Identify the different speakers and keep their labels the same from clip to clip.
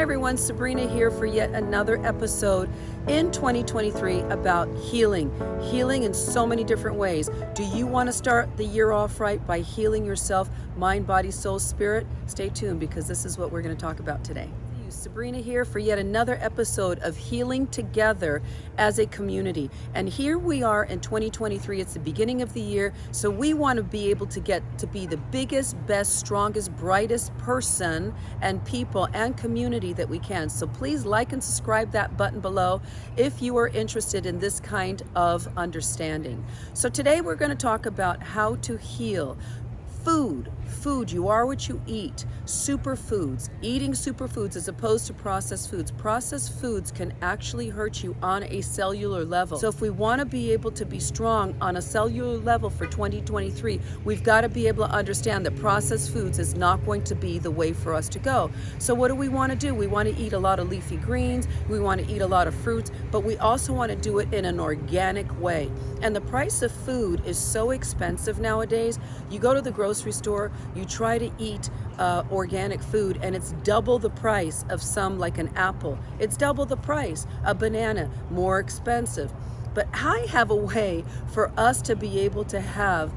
Speaker 1: Hi everyone, Sabrina here for yet another episode in 2023 about healing. Healing in so many different ways. Do you want to start the year off right by healing yourself, mind, body, soul, spirit? Stay tuned because this is what we're going to talk about today. Sabrina here for yet another episode of Healing Together as a Community. And here we are in 2023. It's the beginning of the year, so we want to be able to get to be the biggest, best, strongest, brightest person and people and community that we can. So please like and subscribe that button below if you are interested in this kind of understanding. So today we're going to talk about how to heal. Food, you are what you eat. Superfoods, eating superfoods as opposed to processed foods. Processed foods can actually hurt you on a cellular level. So if we want to be able to be strong on a cellular level for 2023, we've got to be able to understand that processed foods is not going to be the way for us to go. So what do we want to do? We want to eat a lot of leafy greens, we want to eat a lot of fruits, but we also want to do it in an organic way. And the price of food is so expensive nowadays. You go to the grocery store, you try to eat organic food, and it's double the price of some, like an apple. It's double the price. A banana, more expensive. But I have a way for us to be able to have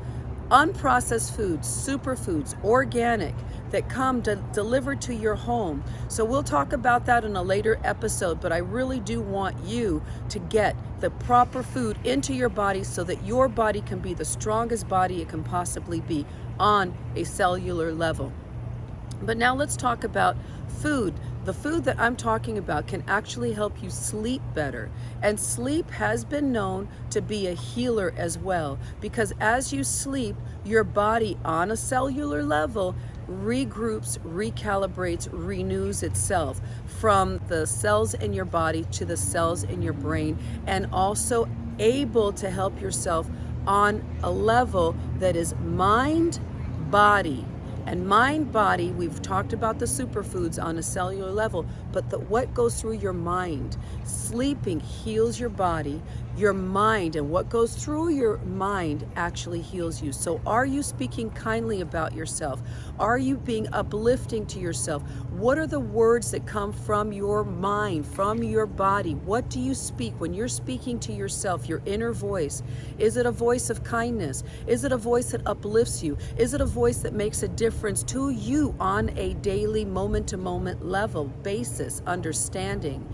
Speaker 1: unprocessed foods, superfoods, organic, that come delivered to your home. So we'll talk about that in a later episode, but I really do want you to get the proper food into your body so that your body can be the strongest body it can possibly be on a cellular level. But now let's talk about food. The food that I'm talking about can actually help you sleep better. And sleep has been known to be a healer as well, because as you sleep, your body on a cellular level regroups, recalibrates, renews itself from the cells in your body to the cells in your brain, and also able to help yourself on a level that is mind, body. And mind, body, we've talked about the superfoods on a cellular level, but what goes through your mind? Sleeping heals your body, your mind, and what goes through your mind actually heals you. So are you speaking kindly about yourself? Are you being uplifting to yourself? What are the words that come from your mind, from your body? What do you speak when you're speaking to yourself, your inner voice? Is it a voice of kindness? Is it a voice that uplifts you? Is it a voice that makes a difference to you on a daily, moment-to-moment level basis, understanding?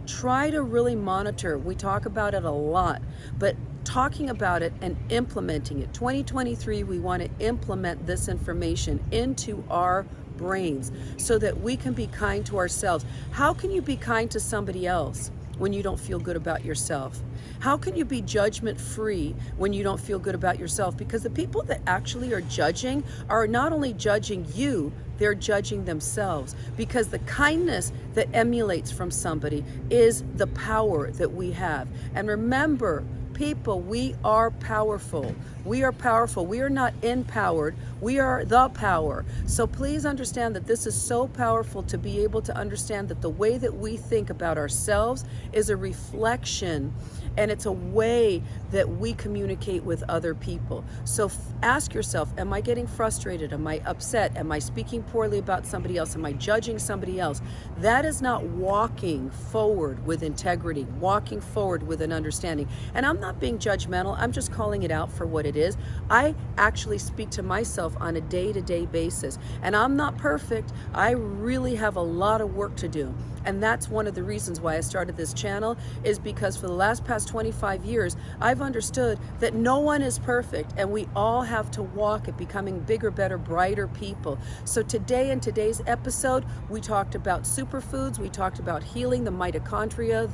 Speaker 1: Try to really monitor. We talk about it a lot, but talking about it and implementing it. 2023, we want to implement this information into our brains so that we can be kind to ourselves. How can you be kind to somebody else when you don't feel good about yourself? How can you be judgment-free when you don't feel good about yourself? Because the people that actually are judging are not only judging you, they're judging themselves, because the kindness that emulates from somebody is the power that we have. And remember, people, we are powerful. We are powerful. We are not empowered. We are the power. So please understand that this is so powerful to be able to understand that the way that we think about ourselves is a reflection, and it's a way that we communicate with other people. So ask yourself, am I getting frustrated? Am I upset? Am I speaking poorly about somebody else? Am I judging somebody else? That is not walking forward with integrity, walking forward with an understanding. And I'm not being judgmental. I'm just calling it out for what it is. I actually speak to myself on a day-to-day basis, and I'm not perfect. I really have a lot of work to do. And that's one of the reasons why I started this channel, is because for the past 25 years, I've understood that no one is perfect, and we all have to walk at becoming bigger, better, brighter people. So today, in today's episode, we talked about superfoods, we talked about healing the mitochondria,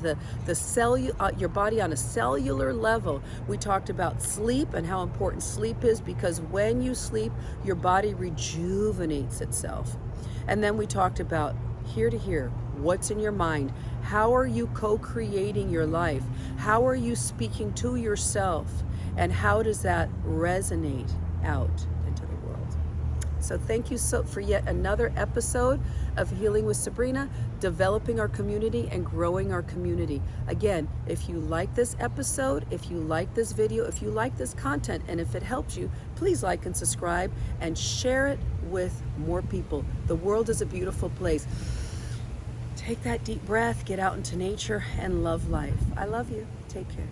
Speaker 1: your body on a cellular level. We talked about sleep and how important sleep is, because when you sleep, your body rejuvenates itself. And then we talked about here to here, what's in your mind? How are you co-creating your life? How are you speaking to yourself? And how does that resonate out into the world? So thank you for yet another episode of Healing with Sabrina, developing our community and growing our community. Again, if you like this episode, if you like this video, if you like this content, and if it helps you, please like and subscribe and share it with more people. The world is a beautiful place. Take that deep breath, get out into nature, and love life. I love you. Take care.